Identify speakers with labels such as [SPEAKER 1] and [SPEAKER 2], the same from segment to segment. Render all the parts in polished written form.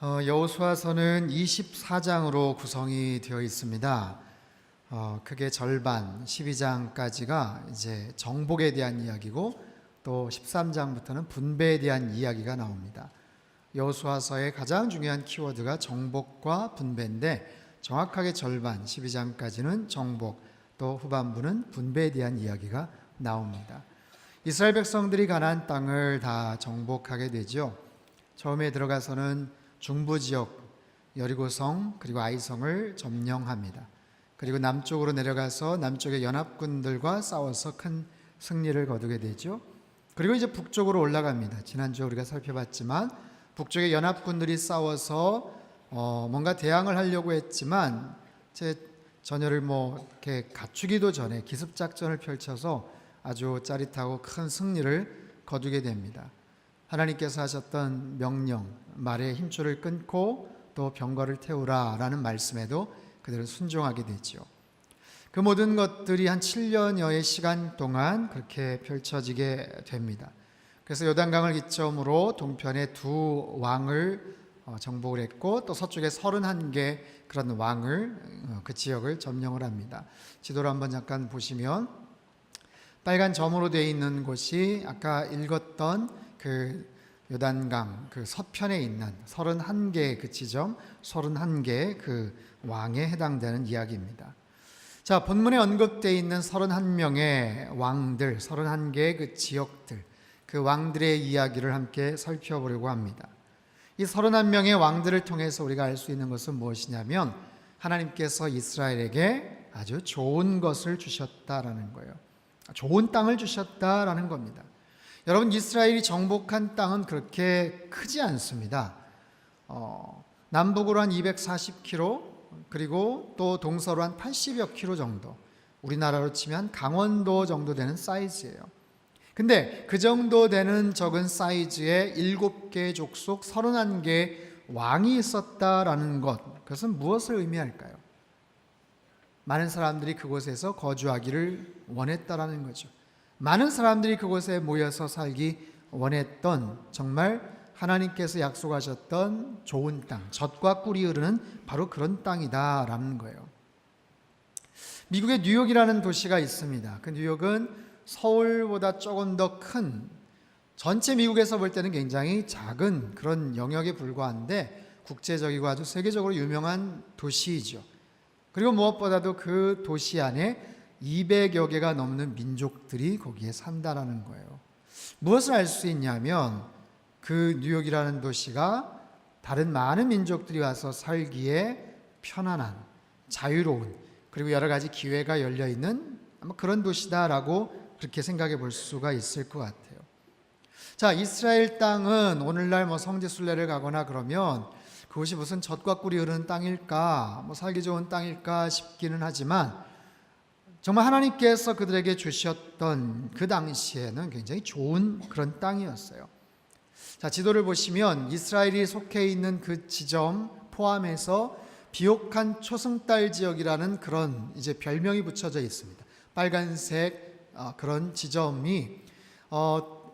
[SPEAKER 1] 여호수아서는 24장으로 구성이 되어 있습니다. 크게 절반 12장까지가 이제 정복에 대한 이야기고 또 13장부터는 분배에 대한 이야기가 나옵니다. 여호수아서의 가장 중요한 키워드가 정복과 분배인데 정확하게 절반 12장까지는 정복, 또 후반부는 분배에 대한 이야기가 나옵니다. 이스라엘 백성들이 가나안 땅을 다 정복하게 되죠. 처음에 들어가서는 중부 지역 여리고성 그리고 아이성을 점령합니다. 그리고 남쪽으로 내려가서 남쪽의 연합군들과 싸워서 큰 승리를 거두게 되죠. 그리고 이제 북쪽으로 올라갑니다. 지난주에 우리가 살펴봤지만 북쪽의 연합군들이 싸워서 뭔가 대항을 하려고 했지만 전열을 이렇게 갖추기도 전에 기습작전을 펼쳐서 아주 짜릿하고 큰 승리를 거두게 됩니다. 하나님께서 하셨던 명령, 말의 힘줄을 끊고 또 병거를 태우라 라는 말씀에도 그대로 순종하게 되죠. 그 모든 것들이 한 7년여의 시간 동안 그렇게 펼쳐지게 됩니다. 그래서 요단강을 기점으로 동편에 두 왕을 정복을 했고 또 서쪽에 31개 그런 왕을 그 지역을 점령을 합니다. 지도를 한번 잠깐 보시면 빨간 점으로 되어 있는 곳이 아까 읽었던 그 요단강 그 서편에 있는 31개 그 지점, 31개 그 왕에 해당되는 이야기입니다. 자, 본문에 언급되어 있는 31명의 왕들, 31개의 그 지역들, 그 왕들의 이야기를 함께 살펴보려고 합니다. 이 31명의 왕들을 통해서 우리가 알 수 있는 것은 무엇이냐면 하나님께서 이스라엘에게 아주 좋은 것을 주셨다라는 거예요. 좋은 땅을 주셨다라는 겁니다. 여러분, 이스라엘이 정복한 땅은 그렇게 크지 않습니다. 남북으로 한 240km 그리고 또 동서로 한 80여 km 정도, 우리나라로 치면 강원도 정도 되는 사이즈예요. 근데 그 정도 되는 적은 사이즈의 7개 족속 31개 왕이 있었다라는 것, 그것은 무엇을 의미할까요? 많은 사람들이 그곳에서 거주하기를 원했다라는 거죠. 많은 사람들이 그곳에 모여서 살기 원했던, 정말 하나님께서 약속하셨던 좋은 땅, 젖과 꿀이 흐르는 바로 그런 땅이다라는 거예요. 미국의 뉴욕이라는 도시가 있습니다. 그 뉴욕은 서울보다 조금 더 큰, 전체 미국에서 볼 때는 굉장히 작은 그런 영역에 불과한데 국제적이고 아주 세계적으로 유명한 도시이죠. 그리고 무엇보다도 그 도시 안에 200여 개가 넘는 민족들이 거기에 산다라는 거예요. 무엇을 알 수 있냐면 그 뉴욕이라는 도시가 다른 많은 민족들이 와서 살기에 편안한, 자유로운, 그리고 여러 가지 기회가 열려있는 아마 그런 도시다라고 그렇게 생각해 볼 수가 있을 것 같아요. 자, 이스라엘 땅은 오늘날 성지순례를 가거나 그러면 그것이 무슨 젖과 꿀이 흐르는 땅일까, 살기 좋은 땅일까 싶기는 하지만 정말 하나님께서 그들에게 주셨던 그 당시에는 굉장히 좋은 그런 땅이었어요. 자, 지도를 보시면 이스라엘이 속해 있는 그 지점 포함해서 비옥한 초승달 지역이라는 그런 이제 별명이 붙여져 있습니다. 빨간색 그런 지점이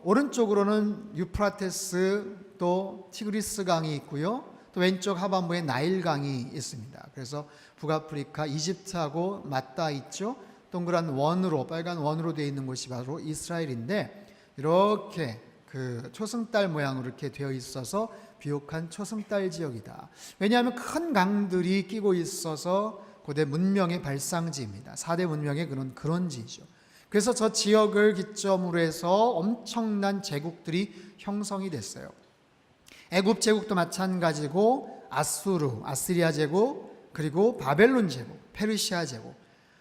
[SPEAKER 1] 오른쪽으로는 유프라테스 또 티그리스 강이 있고요. 또 왼쪽 하반부에 나일 강이 있습니다. 그래서 북아프리카 이집트하고 맞닿아 있죠. 동그란 원으로, 빨간 원으로 되어 있는 곳이 바로 이스라엘인데 이렇게 그 초승달 모양으로 이렇게 되어 있어서 비옥한 초승달 지역이다. 왜냐하면 큰 강들이 끼고 있어서 고대 문명의 발상지입니다. 4대 문명의 그런 지죠. 그래서 저 지역을 기점으로 해서 엄청난 제국들이 형성이 됐어요. 애굽 제국도 마찬가지고 아수르, 아시리아 제국, 그리고 바벨론 제국, 페르시아 제국,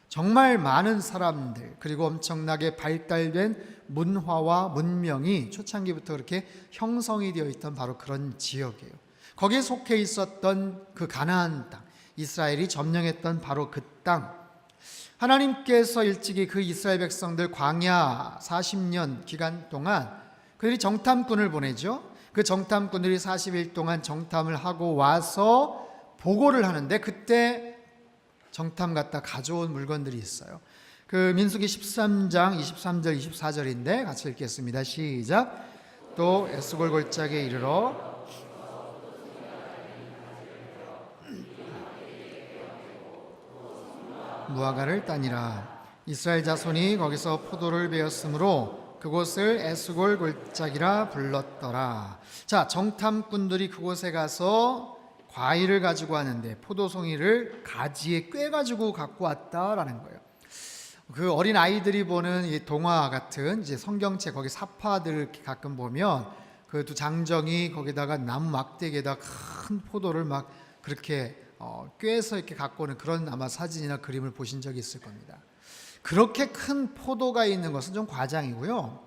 [SPEAKER 1] 정말 많은 사람들, 그리고 엄청나게 발달된 문화와 문명이 초창기부터 그렇게 형성이 되어 있던 바로 그런 지역이에요. 거기에 속해 있었던 그 가나안 땅, 이스라엘이 점령했던 바로 그 땅, 하나님께서 일찍이 그 이스라엘 백성들 광야 40년 기간 동안 그들이 정탐꾼을 보내죠. 그 정탐꾼들이 40일 동안 정탐을 하고 와서 보고를 하는데 그때 정탐 갔다 가져온 물건들이 있어요. 그 민수기 13장 23절 24절인데 같이 읽겠습니다. 시작. 또 에스골 골짜기에 이르러 무화과를 따니라. 이스라엘 자손이 거기서 포도를 베었으므로 그곳을 에스골 골짜기라 불렀더라. 자, 정탐꾼들이 그곳에 가서 과일을 가지고 왔는데 포도송이를 가지에 꿰가지고 갖고 왔다라는 거예요. 그 어린 아이들이 보는 이 동화 같은 이제 성경책 거기 사파들 가끔 보면 그 두 장정이 거기다가 나무 막대기에다 큰 포도를 막 그렇게 꿰서 이렇게 갖고 오는 그런 아마 사진이나 그림을 보신 적이 있을 겁니다. 그렇게 큰 포도가 있는 것은 좀 과장이고요.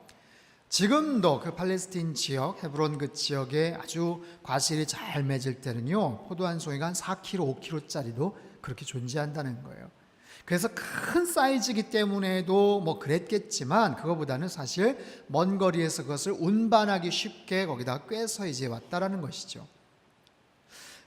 [SPEAKER 1] 지금도 그 팔레스틴 지역, 헤브론 그 지역에 아주 과실이 잘 맺을 때는요, 포도 한 송이가 한 4kg, 5kg짜리도 그렇게 존재한다는 거예요. 그래서 큰 사이즈이기 때문에도 뭐 그랬겠지만 그거보다는 사실 먼 거리에서 그것을 운반하기 쉽게 거기다 꿰서 이제 왔다라는 것이죠.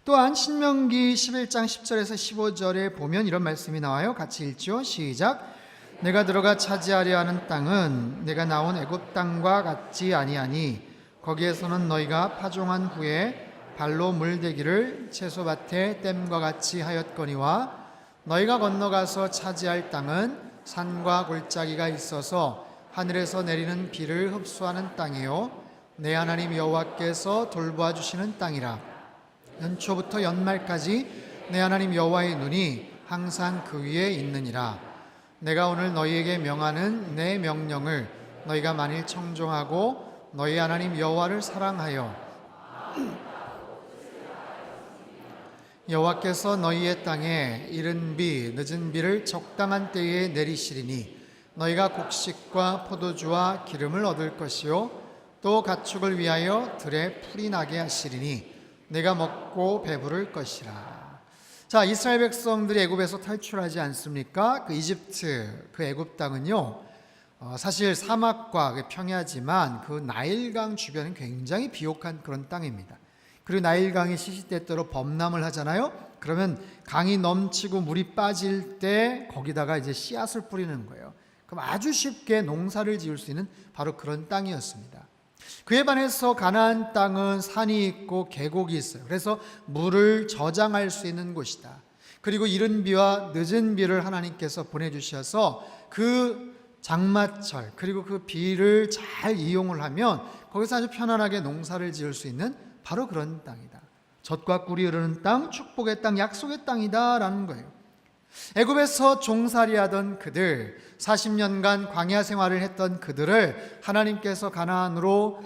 [SPEAKER 1] 또한 신명기 11장 10절에서 15절에 보면 이런 말씀이 나와요. 같이 읽죠. 시작. 내가 들어가 차지하려 하는 땅은 내가 나온 애굽 땅과 같지 아니하니 거기에서는 너희가 파종한 후에 발로 물대기를 채소밭에 댐과 같이 하였거니와 너희가 건너가서 차지할 땅은 산과 골짜기가 있어서 하늘에서 내리는 비를 흡수하는 땅이요 내 하나님 여호와께서 돌보아 주시는 땅이라. 연초부터 연말까지 내 하나님 여호와의 눈이 항상 그 위에 있느니라. 내가 오늘 너희에게 명하는 내 명령을 너희가 만일 청종하고 너희 하나님 여호와를 사랑하여 여호와께서 너희의 땅에 이른 비 늦은 비를 적당한 때에 내리시리니 너희가 곡식과 포도주와 기름을 얻을 것이요 또 가축을 위하여 들에 풀이 나게 하시리니 내가 먹고 배부를 것이라. 자, 이스라엘 백성들이 애굽에서 탈출하지 않습니까? 그 이집트, 그 애굽 땅은요, 사실 사막과 평야지만 그 나일강 주변은 굉장히 비옥한 그런 땅입니다. 그리고 나일강이 시시때때로 범람을 하잖아요. 그러면 강이 넘치고 물이 빠질 때 거기다가 이제 씨앗을 뿌리는 거예요. 그럼 아주 쉽게 농사를 지을 수 있는 바로 그런 땅이었습니다. 그에 반해서 가나안 땅은 산이 있고 계곡이 있어요. 그래서 물을 저장할 수 있는 곳이다. 그리고 이른 비와 늦은 비를 하나님께서 보내주셔서 그 장마철 그리고 그 비를 잘 이용을 하면 거기서 아주 편안하게 농사를 지을 수 있는 바로 그런 땅이다. 젖과 꿀이 흐르는 땅, 축복의 땅, 약속의 땅이다 라는 거예요. 애굽에서 종살이하던 그들, 40년간 광야 생활을 했던 그들을 하나님께서 가나안으로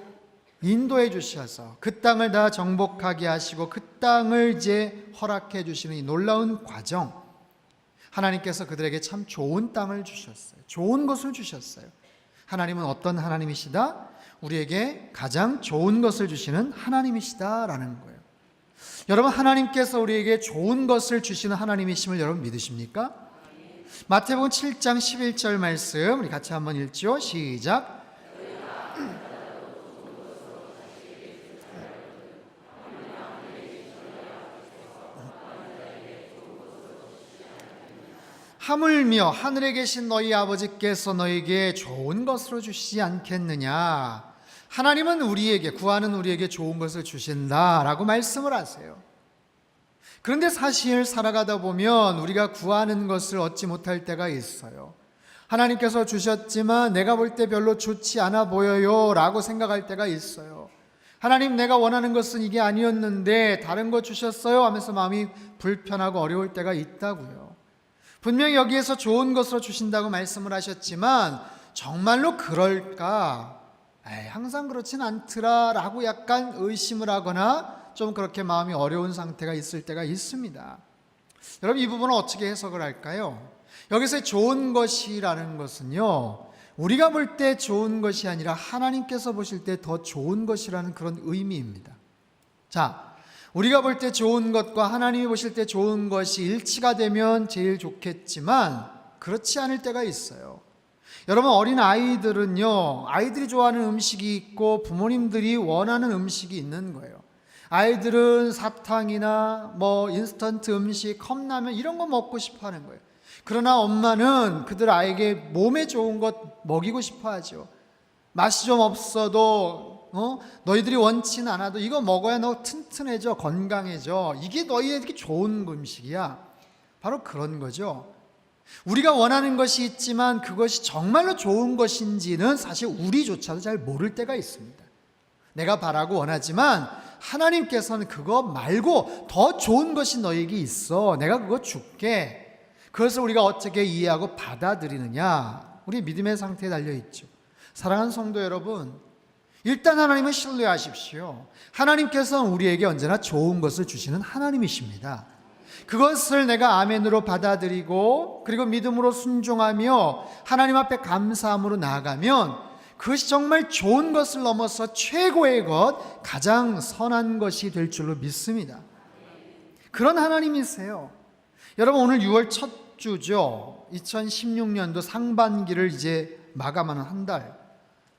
[SPEAKER 1] 인도해 주셔서 그 땅을 다 정복하게 하시고 그 땅을 이제 허락해 주시는 이 놀라운 과정, 하나님께서 그들에게 참 좋은 땅을 주셨어요. 좋은 것을 주셨어요. 하나님은 어떤 하나님이시다? 우리에게 가장 좋은 것을 주시는 하나님이시다라는 거예요. 여러분, 하나님께서 우리에게 좋은 것을 주시는 하나님이심을 여러분 믿으십니까? 마태복음 7장 11절 말씀 우리 같이 한번 읽죠. 시작. 하물며 하늘에 계신 너희 아버지께서 너희에게 좋은 것으로 주시지 않겠느냐. 하나님은 우리에게, 구하는 우리에게 좋은 것을 주신다라고 말씀을 하세요. 그런데 사실 살아가다 보면 우리가 구하는 것을 얻지 못할 때가 있어요. 하나님께서 주셨지만 내가 볼 때 별로 좋지 않아 보여요 라고 생각할 때가 있어요. 하나님, 내가 원하는 것은 이게 아니었는데 다른 거 주셨어요 하면서 마음이 불편하고 어려울 때가 있다고요. 분명히 여기에서 좋은 것으로 주신다고 말씀을 하셨지만 정말로 그럴까? 항상 그렇진 않더라 라고 약간 의심을 하거나 좀 그렇게 마음이 어려운 상태가 있을 때가 있습니다. 여러분, 이 부분은 어떻게 해석을 할까요? 여기서 좋은 것이라는 것은요, 우리가 볼 때 좋은 것이 아니라 하나님께서 보실 때 더 좋은 것이라는 그런 의미입니다. 자, 우리가 볼 때 좋은 것과 하나님이 보실 때 좋은 것이 일치가 되면 제일 좋겠지만 그렇지 않을 때가 있어요. 여러분, 어린 아이들은요, 아이들이 좋아하는 음식이 있고 부모님들이 원하는 음식이 있는 거예요. 아이들은 사탕이나 뭐 인스턴트 음식, 컵라면 이런 거 먹고 싶어 하는 거예요. 그러나 엄마는 그들 아이에게 몸에 좋은 것 먹이고 싶어 하죠. 맛이 좀 없어도 너희들이 원치는 않아도 이거 먹어야 너 튼튼해져, 건강해져. 이게 너희에게 좋은 음식이야. 바로 그런 거죠. 우리가 원하는 것이 있지만 그것이 정말로 좋은 것인지는 사실 우리조차도 잘 모를 때가 있습니다. 내가 바라고 원하지만 하나님께서는 그거 말고 더 좋은 것이 너에게 있어. 내가 그거 줄게. 그것을 우리가 어떻게 이해하고 받아들이느냐, 우리 믿음의 상태에 달려있죠. 사랑하는 성도 여러분, 일단 하나님은 신뢰하십시오. 하나님께서는 우리에게 언제나 좋은 것을 주시는 하나님이십니다. 그것을 내가 아멘으로 받아들이고 그리고 믿음으로 순종하며 하나님 앞에 감사함으로 나아가면 그것이 정말 좋은 것을 넘어서 최고의 것, 가장 선한 것이 될 줄로 믿습니다. 그런 하나님이세요. 여러분, 오늘 6월 첫 주죠. 2016년도 상반기를 이제 마감하는 한 달.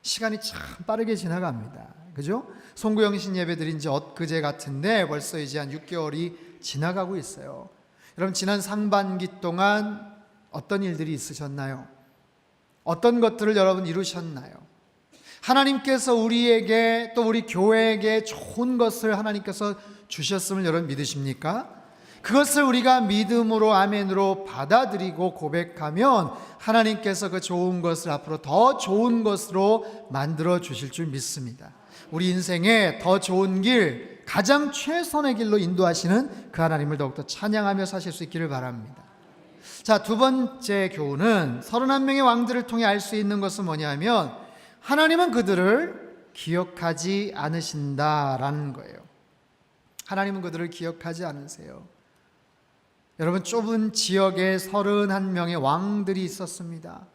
[SPEAKER 1] 시간이 참 빠르게 지나갑니다. 그죠? 송구영신 예배 드린 지 엊그제 같은데 벌써 이제 한 6개월이 지나가고 있어요. 여러분, 지난 상반기 동안 어떤 일들이 있으셨나요? 어떤 것들을 여러분 이루셨나요? 하나님께서 우리에게 또 우리 교회에게 좋은 것을 하나님께서 주셨음을 여러분 믿으십니까? 그것을 우리가 믿음으로 아멘으로 받아들이고 고백하면 하나님께서 그 좋은 것을 앞으로 더 좋은 것으로 만들어 주실 줄 믿습니다. 우리 인생에 더 좋은 길, 가장 최선의 길로 인도하시는 그 하나님을 더욱더 찬양하며 사실 수 있기를 바랍니다. 자, 두 번째 교훈은 31명의 왕들을 통해 알 수 있는 것은 뭐냐면 하나님은 그들을 기억하지 않으신다라는 거예요. 하나님은 그들을 기억하지 않으세요. 여러분, 좁은 지역에 31명의 왕들이 있었습니다.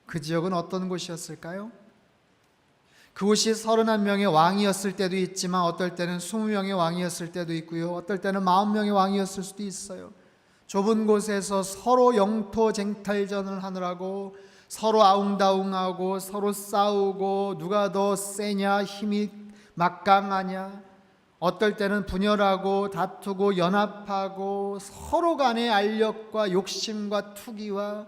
[SPEAKER 1] 그 지역은 어떤 곳이었을까요? 그곳이 31명의 왕이었을 때도 있지만 어떨 때는 20명의 왕이었을 때도 있고요, 어떨 때는 40명의 왕이었을 수도 있어요. 좁은 곳에서 서로 영토 쟁탈전을 하느라고 서로 아웅다웅하고 서로 싸우고 누가 더 세냐, 힘이 막강하냐, 어떨 때는 분열하고 다투고 연합하고 서로 간의 알력과 욕심과 투기와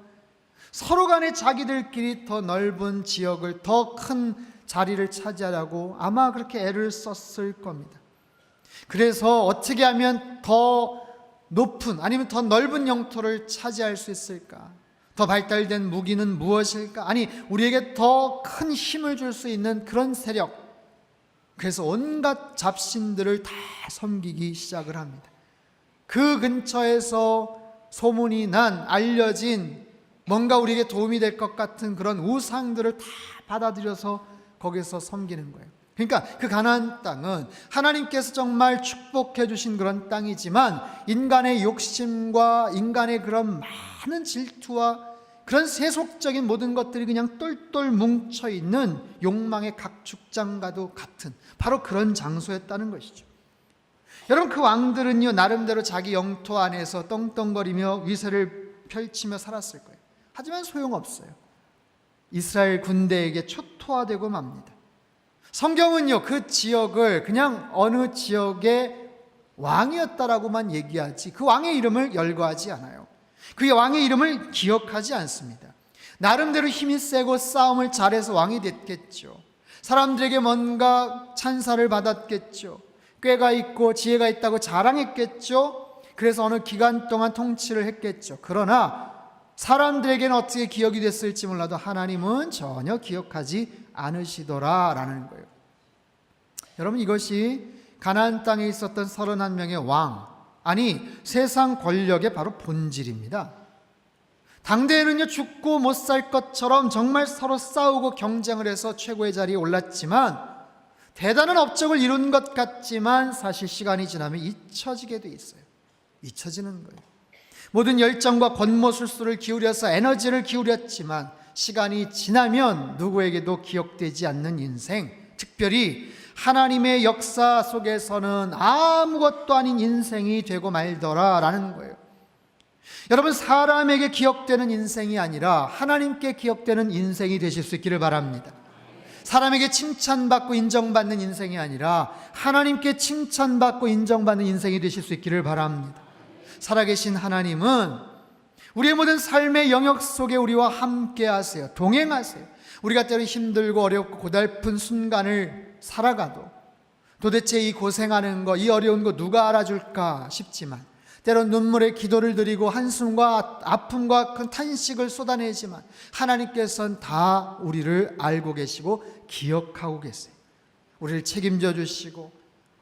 [SPEAKER 1] 서로 간에 자기들끼리 더 넓은 지역을, 더 큰 자리를 차지하려고 아마 그렇게 애를 썼을 겁니다. 그래서 어떻게 하면 더 높은, 아니면 더 넓은 영토를 차지할 수 있을까? 더 발달된 무기는 무엇일까? 아니, 우리에게 더 큰 힘을 줄 수 있는 그런 세력, 그래서 온갖 잡신들을 다 섬기기 시작을 합니다. 그 근처에서 소문이 난, 알려진 뭔가 우리에게 도움이 될 것 같은 그런 우상들을 다 받아들여서 거기서 섬기는 거예요. 그러니까 그 가나안 땅은 하나님께서 정말 축복해 주신 그런 땅이지만 인간의 욕심과 인간의 그런 많은 질투와 그런 세속적인 모든 것들이 그냥 똘똘 뭉쳐있는 욕망의 각축장과도 같은 바로 그런 장소였다는 것이죠. 여러분, 그 왕들은요, 나름대로 자기 영토 안에서 떵떵거리며 위세를 펼치며 살았을 거예요. 하지만 소용없어요. 이스라엘 군대에게 초토화되고 맙니다. 성경은요, 그 지역을 그냥 어느 지역의 왕이었다라고만 얘기하지 그 왕의 이름을 열거하지 않아요. 그 왕의 이름을 기억하지 않습니다. 나름대로 힘이 세고 싸움을 잘해서 왕이 됐겠죠. 사람들에게 뭔가 찬사를 받았겠죠. 꾀가 있고 지혜가 있다고 자랑했겠죠. 그래서 어느 기간 동안 통치를 했겠죠. 그러나 사람들에게는 어떻게 기억이 됐을지 몰라도 하나님은 전혀 기억하지 않으시더라라는 거예요. 여러분, 이것이 가나안 땅에 있었던 31명의 왕, 아니 세상 권력의 바로 본질입니다. 당대에는요, 죽고 못 살 것처럼 정말 서로 싸우고 경쟁을 해서 최고의 자리에 올랐지만 대단한 업적을 이룬 것 같지만 사실 시간이 지나면 잊혀지게 돼 있어요. 잊혀지는 거예요. 모든 열정과 권모술수를 기울여서 에너지를 기울였지만 시간이 지나면 누구에게도 기억되지 않는 인생, 특별히 하나님의 역사 속에서는 아무것도 아닌 인생이 되고 말더라라는 거예요. 여러분, 사람에게 기억되는 인생이 아니라 하나님께 기억되는 인생이 되실 수 있기를 바랍니다. 사람에게 칭찬받고 인정받는 인생이 아니라 하나님께 칭찬받고 인정받는 인생이 되실 수 있기를 바랍니다. 살아계신 하나님은 우리의 모든 삶의 영역 속에 우리와 함께 하세요. 동행하세요. 우리가 때로 힘들고 어렵고 고달픈 순간을 살아가도 도대체 이 고생하는 거, 이 어려운 거 누가 알아줄까 싶지만 때론 눈물의 기도를 드리고 한숨과 아픔과 큰 탄식을 쏟아내지만 하나님께서는 다 우리를 알고 계시고 기억하고 계세요. 우리를 책임져 주시고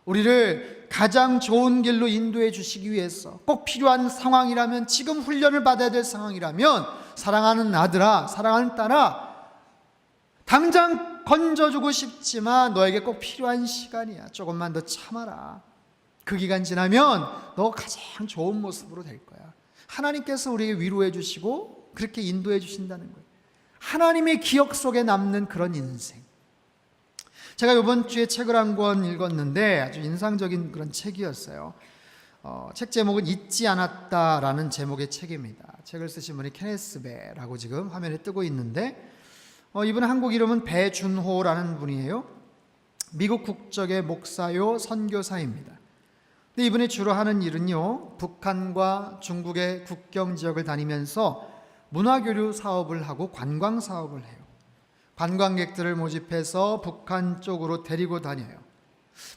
[SPEAKER 1] 우리를 가장 좋은 길로 인도해 주시기 위해서 꼭 필요한 상황이라면, 지금 훈련을 받아야 될 상황이라면, 사랑하는 아들아, 사랑하는 딸아, 당장 건져주고 싶지만 너에게 꼭 필요한 시간이야. 조금만 더 참아라. 그 기간 지나면 너 가장 좋은 모습으로 될 거야. 하나님께서 우리에게 위로해 주시고 그렇게 인도해 주신다는 거예요. 하나님의 기억 속에 남는 그런 인생. 제가 이번 주에 책을 한 권 읽었는데 아주 인상적인 그런 책이었어요. 책 제목은 잊지 않았다라는 제목의 책입니다. 책을 쓰신 분이 케네스 베라고 지금 화면에 뜨고 있는데, 이분은 한국 이름은 배준호라는 분이에요. 미국 국적의 목사요 선교사입니다. 근데 이분이 주로 하는 일은요, 북한과 중국의 국경 지역을 다니면서 문화교류 사업을 하고 관광 사업을 해요. 관광객들을 모집해서 북한 쪽으로 데리고 다녀요.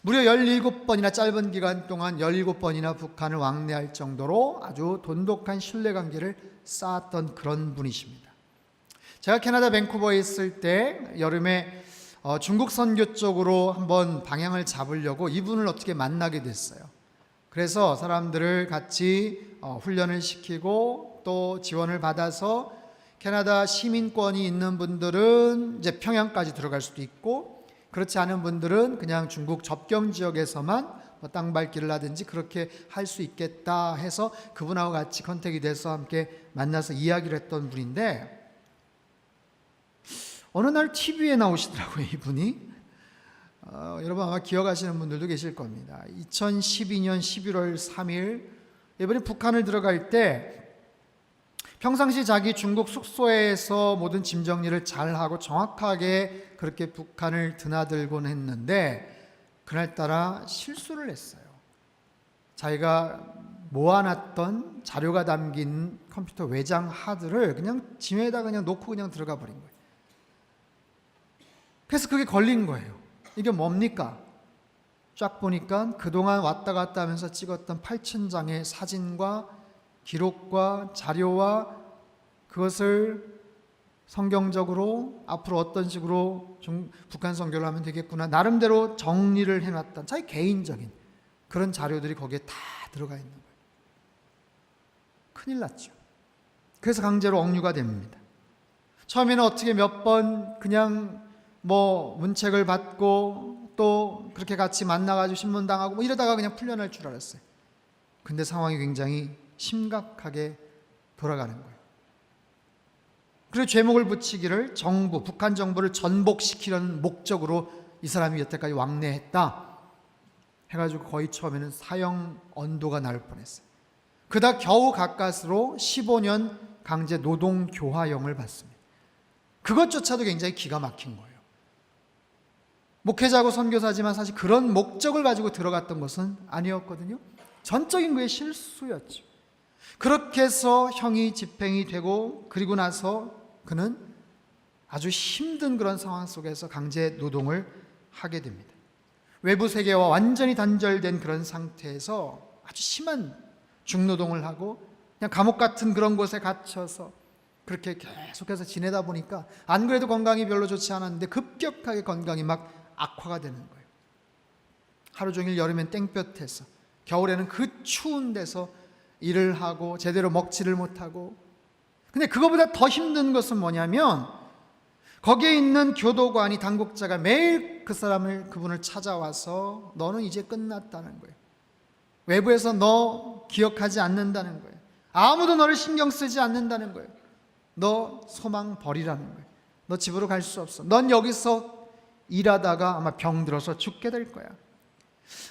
[SPEAKER 1] 무려 17번이나 짧은 기간 동안 17번이나 북한을 왕래할 정도로 아주 돈독한 신뢰관계를 쌓았던 그런 분이십니다. 제가 캐나다 밴쿠버에 있을 때 여름에 중국 선교 쪽으로 한번 방향을 잡으려고 이분을 어떻게 만나게 됐어요. 그래서 사람들을 같이 훈련을 시키고 또 지원을 받아서 캐나다 시민권이 있는 분들은 이제 평양까지 들어갈 수도 있고, 그렇지 않은 분들은 그냥 중국 접경 지역에서만 땅밟기를 하든지 그렇게 할 수 있겠다 해서 그분하고 같이 컨택이 돼서 함께 만나서 이야기를 했던 분인데, 어느 날 TV에 나오시더라고요, 이분이. 여러분 아마 기억하시는 분들도 계실 겁니다. 2012년 11월 3일 이분이 북한을 들어갈 때 평상시 자기 중국 숙소에서 모든 짐 정리를 잘하고 정확하게 그렇게 북한을 드나들곤 했는데, 그날따라 실수를 했어요. 자기가 모아놨던 자료가 담긴 컴퓨터 외장 하드를 그냥 짐에다 그냥 놓고 그냥 들어가 버린 거예요. 그래서 그게 걸린 거예요. 이게 뭡니까? 쫙 보니까 그동안 왔다 갔다 하면서 찍었던 8,000장의 사진과 기록과 자료와 그것을 성경적으로 앞으로 어떤 식으로 북한 선교를 하면 되겠구나, 나름대로 정리를 해놨던 자기 개인적인 그런 자료들이 거기에 다 들어가 있는 거예요. 큰일 났죠. 그래서 강제로 억류가 됩니다. 처음에는 어떻게 몇 번 그냥 문책을 받고 또 그렇게 같이 만나가지고 신문당하고 이러다가 그냥 풀려날 줄 알았어요. 근데 상황이 굉장히 심각하게 돌아가는 거예요. 그리고 제목을 붙이기를 북한 정부를 전복시키려는 목적으로 이 사람이 여태까지 왕래했다 해가지고 거의 처음에는 사형 언도가 나올 뻔했어요. 그다 겨우 가까스로 15년 강제 노동 교화형을 받습니다. 그것조차도 굉장히 기가 막힌 거예요. 목회자고 선교사지만 사실 그런 목적을 가지고 들어갔던 것은 아니었거든요. 전적인 그의 실수였죠. 그렇게 해서 형이 집행이 되고, 그리고 나서 그는 아주 힘든 그런 상황 속에서 강제 노동을 하게 됩니다. 외부 세계와 완전히 단절된 그런 상태에서 아주 심한 중노동을 하고 그냥 감옥 같은 그런 곳에 갇혀서 그렇게 계속해서 지내다 보니까 안 그래도 건강이 별로 좋지 않았는데 급격하게 건강이 막 악화가 되는 거예요. 하루 종일 여름엔 땡볕에서, 겨울에는 그 추운 데서 일을 하고 제대로 먹지를 못하고. 근데 그거보다 더 힘든 것은 뭐냐면 거기에 있는 교도관이, 당국자가 매일 그분을 찾아와서 너는 이제 끝났다는 거예요. 외부에서 너 기억하지 않는다는 거예요. 아무도 너를 신경 쓰지 않는다는 거예요. 너 소망 버리라는 거예요. 너 집으로 갈 수 없어. 넌 여기서 일하다가 아마 병들어서 죽게 될 거야.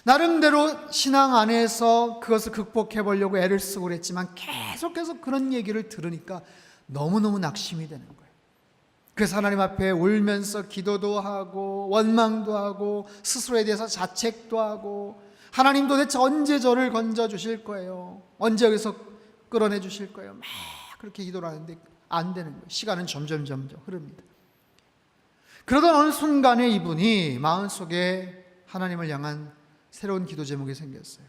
[SPEAKER 1] 나름대로 신앙 안에서 그것을 극복해 보려고 애를 쓰고 그랬지만 계속해서 그런 얘기를 들으니까 너무너무 낙심이 되는 거예요. 그래서 하나님 앞에 울면서 기도도 하고 원망도 하고 스스로에 대해서 자책도 하고, 하나님 도대체 언제 저를 건져 주실 거예요? 언제 여기서 끌어내 주실 거예요? 막 그렇게 기도를 하는데 안 되는 거예요. 시간은 점점 흐릅니다. 그러던 어느 순간에 이분이 마음속에 하나님을 향한 새로운 기도 제목이 생겼어요.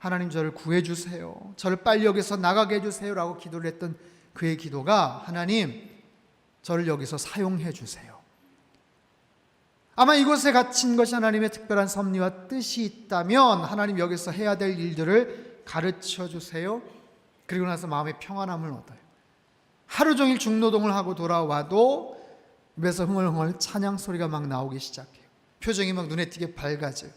[SPEAKER 1] 하나님 저를 구해주세요, 저를 빨리 여기서 나가게 해주세요 라고 기도를 했던 그의 기도가 하나님 저를 여기서 사용해 주세요. 아마 이곳에 갇힌 것이 하나님의 특별한 섭리와 뜻이 있다면 하나님 여기서 해야 될 일들을 가르쳐 주세요. 그리고 나서 마음의 평안함을 얻어요. 하루 종일 중노동을 하고 돌아와도 입에서 흥얼흥얼 찬양 소리가 막 나오기 시작해요. 표정이 막 눈에 띄게 밝아져요.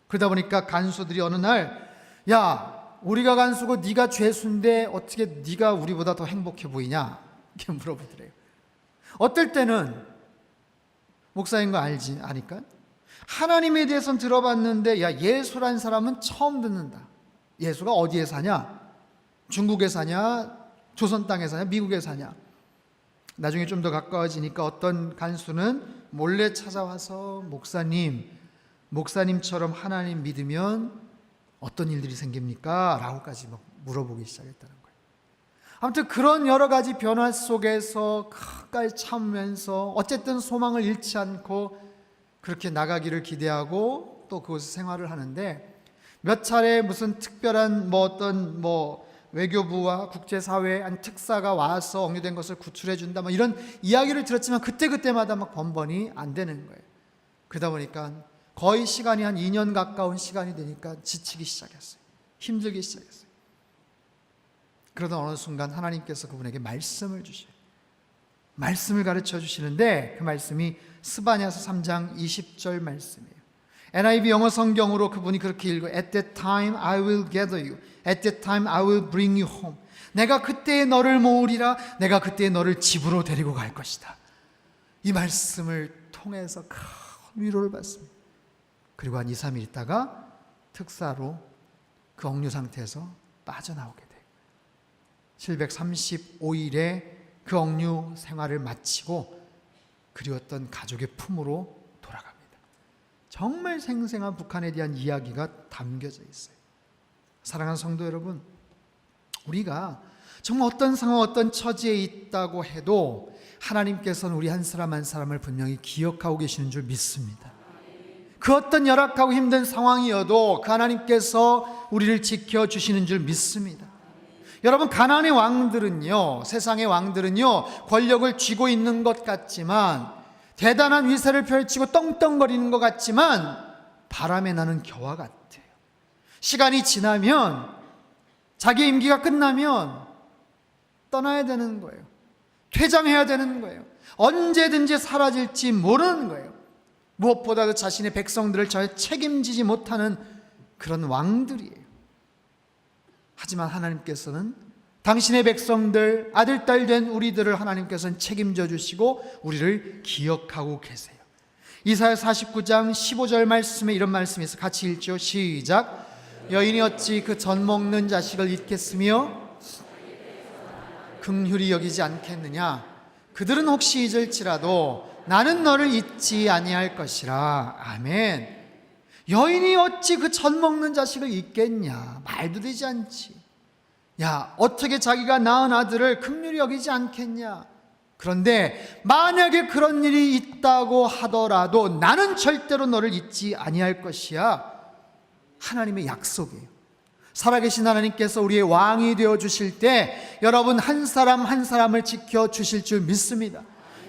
[SPEAKER 1] 그러다 보니까 간수들이 어느 날, 야, 우리가 간수고 네가 죄수인데 어떻게 네가 우리보다 더 행복해 보이냐? 이렇게 물어보더래요. 어떨 때는 목사인 거 아니까 하나님에 대해서는 들어봤는데, 야, 예수란 사람은 처음 듣는다. 예수가 어디에 사냐? 중국에 사냐? 조선 땅에 사냐? 미국에 사냐? 나중에 좀 더 가까워지니까 어떤 간수는 몰래 찾아와서 목사님처럼 하나님 믿으면 어떤 일들이 생깁니까? 라고까지 막 물어보기 시작했다는 거예요. 아무튼 그런 여러 가지 변화 속에서 끝까지 참으면서 어쨌든 소망을 잃지 않고 그렇게 나가기를 기대하고 또 그곳에서 생활을 하는데, 몇 차례 무슨 특별한 어떤 외교부와 국제사회 한 특사가 와서 억류된 것을 구출해 준다 이런 이야기를 들었지만 그때마다 막 번번이 안 되는 거예요. 그러다 보니까 거의 시간이 한 2년 가까운 시간이 되니까 지치기 시작했어요. 힘들기 시작했어요. 그러다 어느 순간 하나님께서 그분에게 말씀을 주셔요. 말씀을 가르쳐 주시는데 그 말씀이 스바냐서 3장 20절 말씀이에요. NIV 영어 성경으로 그분이 그렇게 읽어요. At that time I will gather you. At that time I will bring you home. 내가 그때에 너를 모으리라. 내가 그때에 너를 집으로 데리고 갈 것이다. 이 말씀을 통해서 큰 위로를 받습니다. 그리고 한 2, 3일 있다가 특사로 그 억류 상태에서 빠져나오게 돼요. 735일의 그 억류 생활을 마치고 그리웠던 가족의 품으로 돌아갑니다. 정말 생생한 북한에 대한 이야기가 담겨져 있어요. 사랑하는 성도 여러분, 우리가 정말 어떤 상황, 어떤 처지에 있다고 해도 하나님께서는 우리 한 사람 한 사람을 분명히 기억하고 계시는 줄 믿습니다. 그 어떤 열악하고 힘든 상황이어도 그 하나님께서 우리를 지켜주시는 줄 믿습니다. 여러분, 가나안의 왕들은요, 세상의 왕들은요, 권력을 쥐고 있는 것 같지만, 대단한 위세를 펼치고 떵떵거리는 것 같지만 바람에 나는 겨와 같아요. 시간이 지나면, 자기 임기가 끝나면 떠나야 되는 거예요. 퇴장해야 되는 거예요. 언제든지 사라질지 모르는 거예요. 무엇보다도 자신의 백성들을 잘 책임지지 못하는 그런 왕들이에요. 하지만 하나님께서는 당신의 백성들, 아들, 딸 된 우리들을 하나님께서는 책임져 주시고 우리를 기억하고 계세요. 이사야 49장 15절 말씀에 이런 말씀이 있어요. 같이 읽죠. 시작. 여인이 어찌 그 젖 먹는 자식을 잊겠으며 긍휼히 여기지 않겠느냐. 그들은 혹시 잊을지라도 나는 너를 잊지 아니할 것이라. 아멘. 여인이 어찌 그 젖 먹는 자식을 잊겠냐. 말도 되지 않지. 야, 어떻게 자기가 낳은 아들을 긍휼히 여기지 않겠냐. 그런데 만약에 그런 일이 있다고 하더라도 나는 절대로 너를 잊지 아니할 것이야. 하나님의 약속이에요. 살아계신 하나님께서 우리의 왕이 되어주실 때 여러분 한 사람 한 사람을 지켜주실 줄 믿습니다.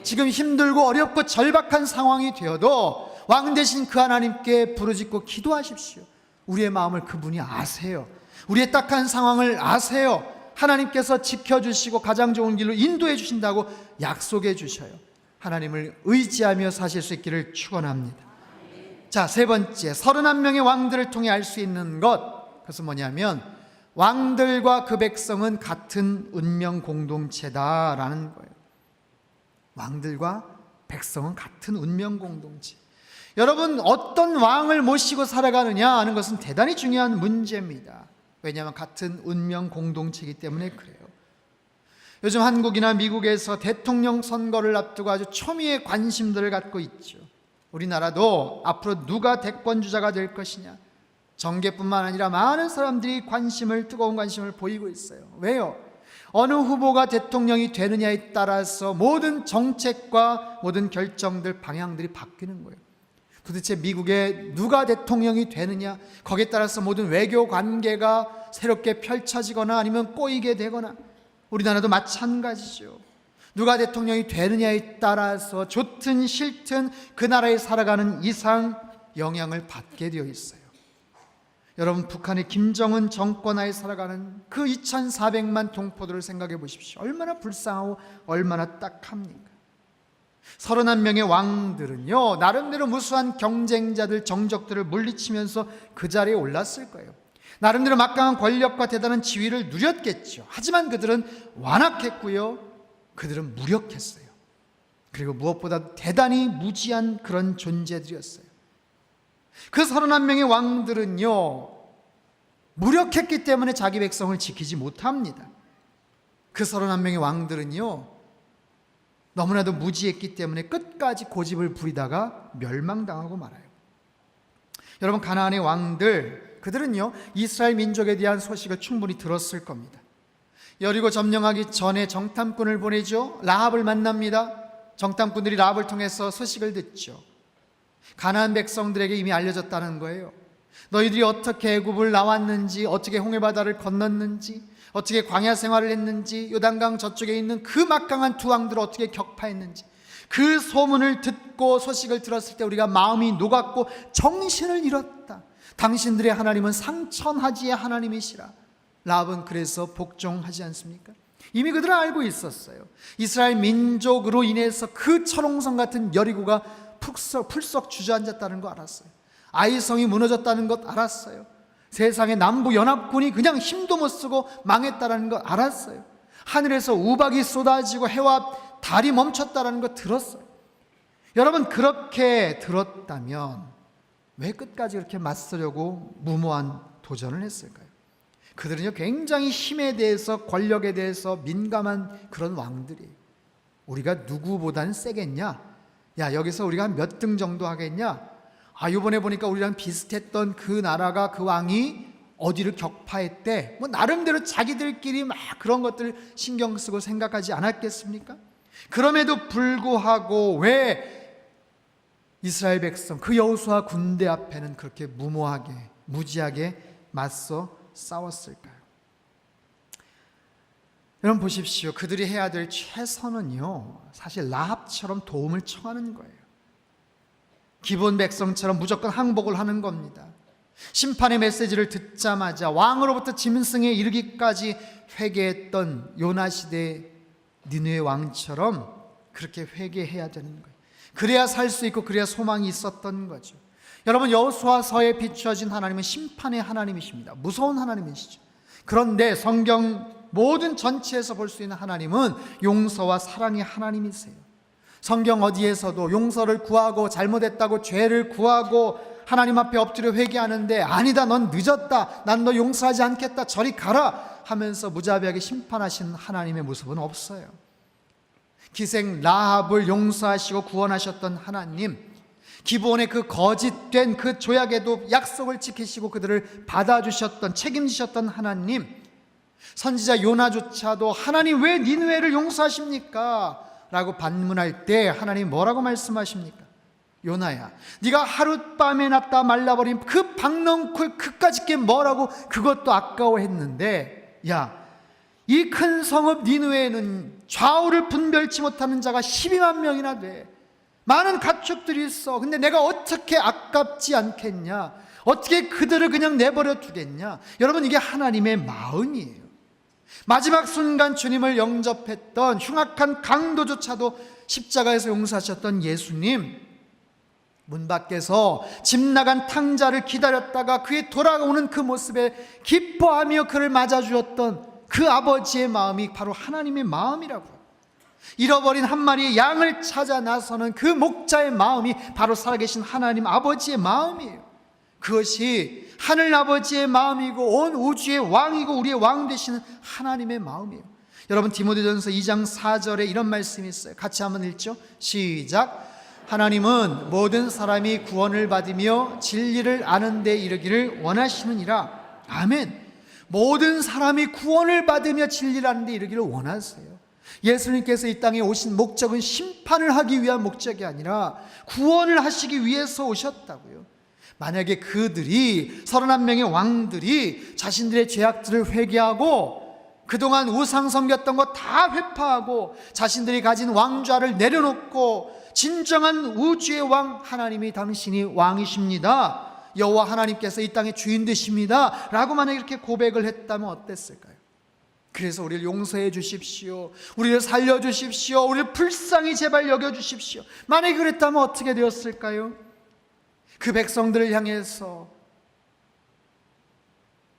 [SPEAKER 1] 지금 힘들고 어렵고 절박한 상황이 되어도 왕 되신 그 하나님께 부르짖고 기도하십시오. 우리의 마음을 그분이 아세요. 우리의 딱한 상황을 아세요. 하나님께서 지켜주시고 가장 좋은 길로 인도해 주신다고 약속해 주셔요. 하나님을 의지하며 사실 수 있기를 축원합니다. 자, 세 번째, 31명의 왕들을 통해 알 수 있는 것, 그것은 뭐냐면 왕들과 그 백성은 같은 운명 공동체다라는 거예요. 왕들과 백성은 같은 운명 공동체. 여러분, 어떤 왕을 모시고 살아가느냐 하는 것은 대단히 중요한 문제입니다. 왜냐하면 같은 운명 공동체이기 때문에 그래요. 요즘 한국이나 미국에서 대통령 선거를 앞두고 아주 초미의 관심들을 갖고 있죠. 우리나라도 앞으로 누가 대권주자가 될 것이냐, 정계뿐만 아니라 많은 사람들이 뜨거운 관심을 보이고 있어요. 왜요? 어느 후보가 대통령이 되느냐에 따라서 모든 정책과 모든 결정들, 방향들이 바뀌는 거예요. 도대체 미국에 누가 대통령이 되느냐, 거기에 따라서 모든 외교 관계가 새롭게 펼쳐지거나 아니면 꼬이게 되거나, 우리나라도 마찬가지죠. 누가 대통령이 되느냐에 따라서 좋든 싫든 그 나라에 살아가는 이상 영향을 받게 되어 있어요. 여러분, 북한의 김정은 정권 하에 살아가는 그 2400만 동포들을 생각해 보십시오. 얼마나 불쌍하고 얼마나 딱합니까? 31명의 왕들은요, 나름대로 무수한 경쟁자들, 정적들을 물리치면서 그 자리에 올랐을 거예요. 나름대로 막강한 권력과 대단한 지위를 누렸겠죠. 하지만 그들은 완악했고요, 그들은 무력했어요. 그리고 무엇보다 대단히 무지한 그런 존재들이었어요. 그 31명의 왕들은요, 무력했기 때문에 자기 백성을 지키지 못합니다. 그 31명의 왕들은요, 너무나도 무지했기 때문에 끝까지 고집을 부리다가 멸망당하고 말아요. 여러분, 가나안의 왕들, 그들은요, 이스라엘 민족에 대한 소식을 충분히 들었을 겁니다. 여리고 점령하기 전에 정탐꾼을 보내죠. 라합을 만납니다. 정탐꾼들이 라합을 통해서 소식을 듣죠. 가나안 백성들에게 이미 알려졌다는 거예요. 너희들이 어떻게 애굽을 나왔는지, 어떻게 홍해바다를 건넜는지, 어떻게 광야 생활을 했는지, 요단강 저쪽에 있는 그 막강한 두 왕들을 어떻게 격파했는지, 그 소문을 듣고 소식을 들었을 때 우리가 마음이 녹았고 정신을 잃었다. 당신들의 하나님은 상천하지의 하나님이시라. 라합은 그래서 복종하지 않습니까? 이미 그들은 알고 있었어요. 이스라엘 민족으로 인해서 그 철옹성 같은 여리고가 풀썩 주저앉았다는 거 알았어요. 아이성이 무너졌다는 것 알았어요. 세상의 남부 연합군이 그냥 힘도 못 쓰고 망했다는 것 알았어요. 하늘에서 우박이 쏟아지고 해와 달이 멈췄다는 것 들었어요. 여러분, 그렇게 들었다면 왜 끝까지 그렇게 맞서려고 무모한 도전을 했을까요? 그들은요, 굉장히 힘에 대해서, 권력에 대해서 민감한 그런 왕들이에요. 우리가 누구보다는 세겠냐? 야, 여기서 우리가 한 몇 등 정도 하겠냐? 이번에 보니까 우리랑 비슷했던 그 나라가, 그 왕이 어디를 격파했대. 뭐 나름대로 자기들끼리 막 그런 것들 신경 쓰고 생각하지 않았겠습니까? 그럼에도 불구하고 왜 이스라엘 백성, 그 여호수아 군대 앞에는 그렇게 무모하게, 무지하게 맞서 싸웠을까요? 여러분 보십시오. 그들이 해야 될 최선은요, 사실 라합처럼 도움을 청하는 거예요. 기본 백성처럼 무조건 항복을 하는 겁니다. 심판의 메시지를 듣자마자 왕으로부터 짐승에 이르기까지 회개했던 요나 시대 니느웨 왕처럼 그렇게 회개해야 되는 거예요. 그래야 살 수 있고 그래야 소망이 있었던 거죠. 여러분, 여호수아서에 비추어진 하나님은 심판의 하나님이십니다. 무서운 하나님이시죠. 그런데 성경 모든 전체에서 볼 수 있는 하나님은 용서와 사랑의 하나님이세요. 성경 어디에서도 용서를 구하고 잘못했다고 죄를 구하고 하나님 앞에 엎드려 회개하는데, 아니다, 넌 늦었다, 난 너 용서하지 않겠다, 저리 가라 하면서 무자비하게 심판하신 하나님의 모습은 없어요. 기생 라합을 용서하시고 구원하셨던 하나님, 기브온의 그 거짓된 그 조약에도 약속을 지키시고 그들을 받아주셨던, 책임지셨던 하나님, 선지자 요나조차도 하나님 왜 니느웨를 용서하십니까? 라고 반문할 때 하나님 뭐라고 말씀하십니까? 요나야, 네가 하룻밤에 났다 말라버린 그 박넝쿨 그까짓 게 뭐라고 그것도 아까워했는데, 야, 이 큰 성읍 니느웨에는 좌우를 분별치 못하는 자가 12만 명이나 돼. 많은 가축들이 있어. 근데 내가 어떻게 아깝지 않겠냐? 어떻게 그들을 그냥 내버려 두겠냐? 여러분, 이게 하나님의 마음이에요. 마지막 순간 주님을 영접했던 흉악한 강도조차도 십자가에서 용서하셨던 예수님, 문 밖에서 집 나간 탕자를 기다렸다가 그의 돌아오는 그 모습에 기뻐하며 그를 맞아주었던 그 아버지의 마음이 바로 하나님의 마음이라고요. 잃어버린 한 마리의 양을 찾아 나서는 그 목자의 마음이 바로 살아계신 하나님 아버지의 마음이에요. 그것이 하늘 아버지의 마음이고 온 우주의 왕이고 우리의 왕 되시는 하나님의 마음이에요. 여러분, 디모데전서 2장 4절에 이런 말씀이 있어요. 같이 한번 읽죠. 시작. 하나님은 모든 사람이 구원을 받으며 진리를 아는 데 이르기를 원하시느니라. 아멘. 모든 사람이 구원을 받으며 진리를 아는 데 이르기를 원하세요. 예수님께서 이 땅에 오신 목적은 심판을 하기 위한 목적이 아니라 구원을 하시기 위해서 오셨다고요. 만약에 그들이 31명의 왕들이 자신들의 죄악들을 회개하고 그동안 우상 섬겼던 거 다 회파하고 자신들이 가진 왕좌를 내려놓고 진정한 우주의 왕 하나님이 당신이 왕이십니다, 여호와 하나님께서 이 땅의 주인 되십니다 라고 만약에 이렇게 고백을 했다면 어땠을까요? 그래서 우리를 용서해 주십시오, 우리를 살려주십시오, 우리를 불쌍히 제발 여겨주십시오, 만약에 그랬다면 어떻게 되었을까요? 그 백성들을 향해서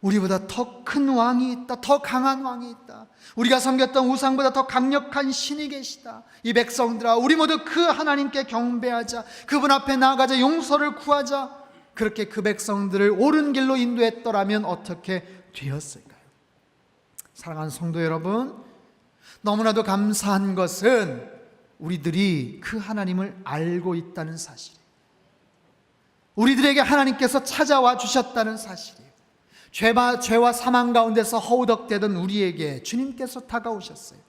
[SPEAKER 1] 우리보다 더 큰 왕이 있다, 더 강한 왕이 있다, 우리가 섬겼던 우상보다 더 강력한 신이 계시다, 이 백성들아 우리 모두 그 하나님께 경배하자, 그분 앞에 나아가자, 용서를 구하자, 그렇게 그 백성들을 옳은 길로 인도했더라면 어떻게 되었을까요? 사랑하는 성도 여러분, 너무나도 감사한 것은 우리들이 그 하나님을 알고 있다는 사실이에요. 우리들에게 하나님께서 찾아와 주셨다는 사실이에요. 죄와 사망 가운데서 허우덕대던 우리에게 주님께서 다가오셨어요.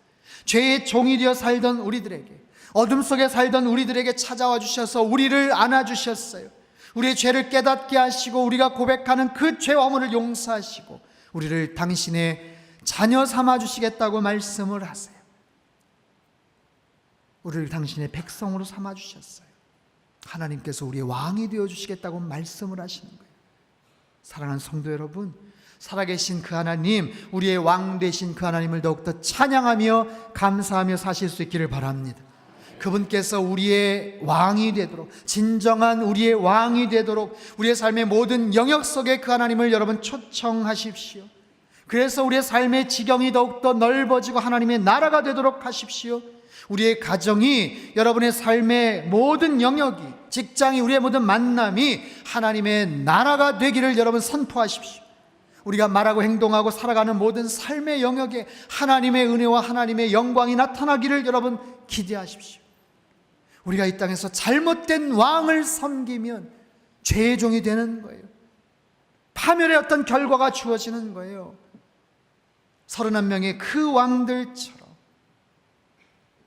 [SPEAKER 1] 죄의 종이 되어 살던 우리들에게, 어둠 속에 살던 우리들에게 찾아와 주셔서 우리를 안아주셨어요. 우리의 죄를 깨닫게 하시고 우리가 고백하는 그 죄 허물을 용서하시고 우리를 당신의 자녀 삼아 주시겠다고 말씀을 하세요. 우리를 당신의 백성으로 삼아 주셨어요. 하나님께서 우리의 왕이 되어 주시겠다고 말씀을 하시는 거예요. 사랑하는 성도 여러분, 살아계신 그 하나님, 우리의 왕 되신 그 하나님을 더욱더 찬양하며 감사하며 사실 수 있기를 바랍니다. 그분께서 우리의 왕이 되도록, 진정한 우리의 왕이 되도록 우리의 삶의 모든 영역 속에 그 하나님을 여러분 초청하십시오. 그래서 우리의 삶의 지경이 더욱더 넓어지고 하나님의 나라가 되도록 하십시오. 우리의 가정이, 여러분의 삶의 모든 영역이, 직장이, 우리의 모든 만남이 하나님의 나라가 되기를 여러분 선포하십시오. 우리가 말하고 행동하고 살아가는 모든 삶의 영역에 하나님의 은혜와 하나님의 영광이 나타나기를 여러분 기대하십시오. 우리가 이 땅에서 잘못된 왕을 섬기면 죄의 종이 되는 거예요. 파멸의 어떤 결과가 주어지는 거예요. 31명의 그 왕들처럼.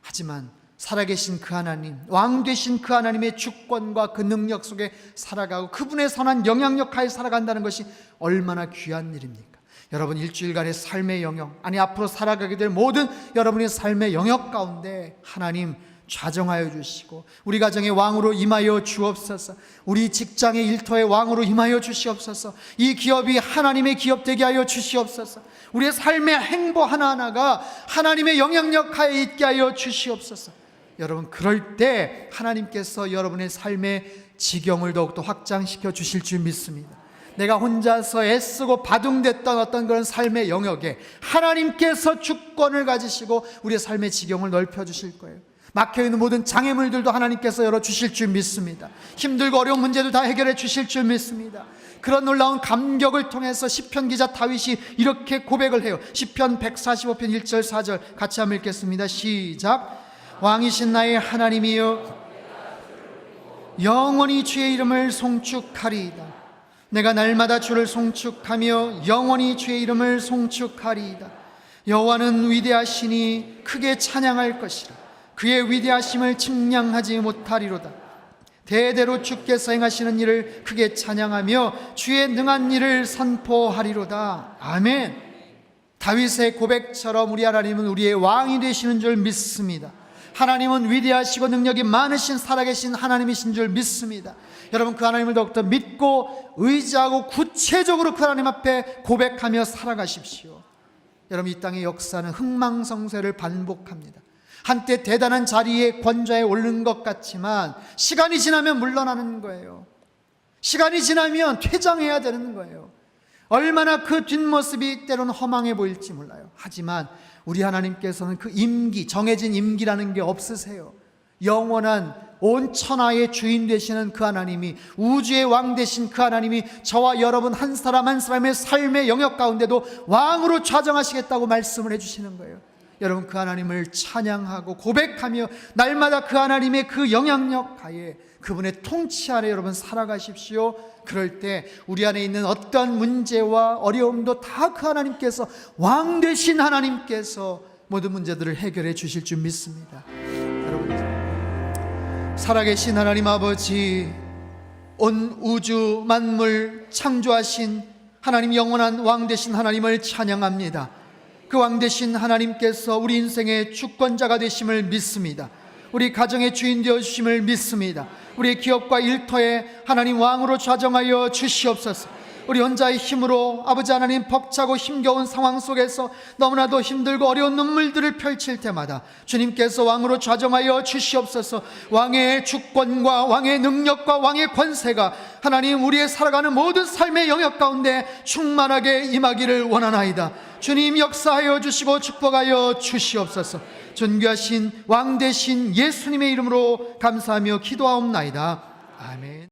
[SPEAKER 1] 하지만 살아계신 그 하나님, 왕 되신 그 하나님의 주권과 그 능력 속에 살아가고 그분의 선한 영향력 하에 살아간다는 것이 얼마나 귀한 일입니까? 여러분 일주일간의 삶의 영역, 아니 앞으로 살아가게 될 모든 여러분의 삶의 영역 가운데 하나님 좌정하여 주시고 우리 가정의 왕으로 임하여 주옵소서. 우리 직장의 일터의 왕으로 임하여 주시옵소서. 이 기업이 하나님의 기업 되게 하여 주시옵소서. 우리의 삶의 행보 하나하나가 하나님의 영향력 하에 있게 하여 주시옵소서. 여러분 그럴 때 하나님께서 여러분의 삶의 지경을 더욱더 확장시켜 주실 줄 믿습니다. 내가 혼자서 애쓰고 바둥댔던 어떤 그런 삶의 영역에 하나님께서 주권을 가지시고 우리의 삶의 지경을 넓혀 주실 거예요. 막혀있는 모든 장애물들도 하나님께서 열어주실 줄 믿습니다. 힘들고 어려운 문제도 다 해결해 주실 줄 믿습니다. 그런 놀라운 감격을 통해서 시편 기자 다윗이 이렇게 고백을 해요. 시편 145편 1절 4절 같이 한번 읽겠습니다. 시작. 왕이신 나의 하나님이여 영원히 주의 이름을 송축하리이다. 내가 날마다 주를 송축하며 영원히 주의 이름을 송축하리이다. 여호와는 위대하시니 크게 찬양할 것이라. 그의 위대하심을 측량하지 못하리로다. 대대로 주께서 행하시는 일을 크게 찬양하며 주의 능한 일을 선포하리로다. 아멘. 다윗의 고백처럼 우리 하나님은 우리의 왕이 되시는 줄 믿습니다. 하나님은 위대하시고 능력이 많으신 살아계신 하나님이신 줄 믿습니다. 여러분 그 하나님을 더욱더 믿고 의지하고 구체적으로 그 하나님 앞에 고백하며 살아가십시오. 여러분 이 땅의 역사는 흥망성쇠를 반복합니다. 한때 대단한 자리에 권좌에 오른 것 같지만 시간이 지나면 물러나는 거예요. 시간이 지나면 퇴장해야 되는 거예요. 얼마나 그 뒷모습이 때로는 허망해 보일지 몰라요. 하지만 우리 하나님께서는 그 임기, 정해진 임기라는 게 없으세요. 영원한 온 천하의 주인 되시는 그 하나님이, 우주의 왕 되신 그 하나님이 저와 여러분 한 사람 한 사람의 삶의 영역 가운데도 왕으로 좌정하시겠다고 말씀을 해주시는 거예요. 여러분 그 하나님을 찬양하고 고백하며 날마다 그 하나님의 그 영향력 하에 그분의 통치 아래 여러분 살아가십시오. 그럴 때 우리 안에 있는 어떠한 문제와 어려움도 다 그 하나님께서, 왕 되신 하나님께서 모든 문제들을 해결해 주실 줄 믿습니다. 여러분, 살아계신 하나님 아버지, 온 우주 만물 창조하신 하나님, 영원한 왕 되신 하나님을 찬양합니다. 그 왕 되신 하나님께서 우리 인생의 주권자가 되심을 믿습니다. 우리 가정의 주인 되어주심을 믿습니다. 우리의 기업과 일터에 하나님 왕으로 좌정하여 주시옵소서. 우리 혼자의 힘으로 아버지 하나님 벅차고 힘겨운 상황 속에서 너무나도 힘들고 어려운 눈물들을 펼칠 때마다 주님께서 왕으로 좌정하여 주시옵소서. 왕의 주권과 왕의 능력과 왕의 권세가 하나님 우리의 살아가는 모든 삶의 영역 가운데 충만하게 임하기를 원하나이다. 주님 역사하여 주시고 축복하여 주시옵소서. 존귀하신 왕 되신 예수님의 이름으로 감사하며 기도하옵나이다. 아멘.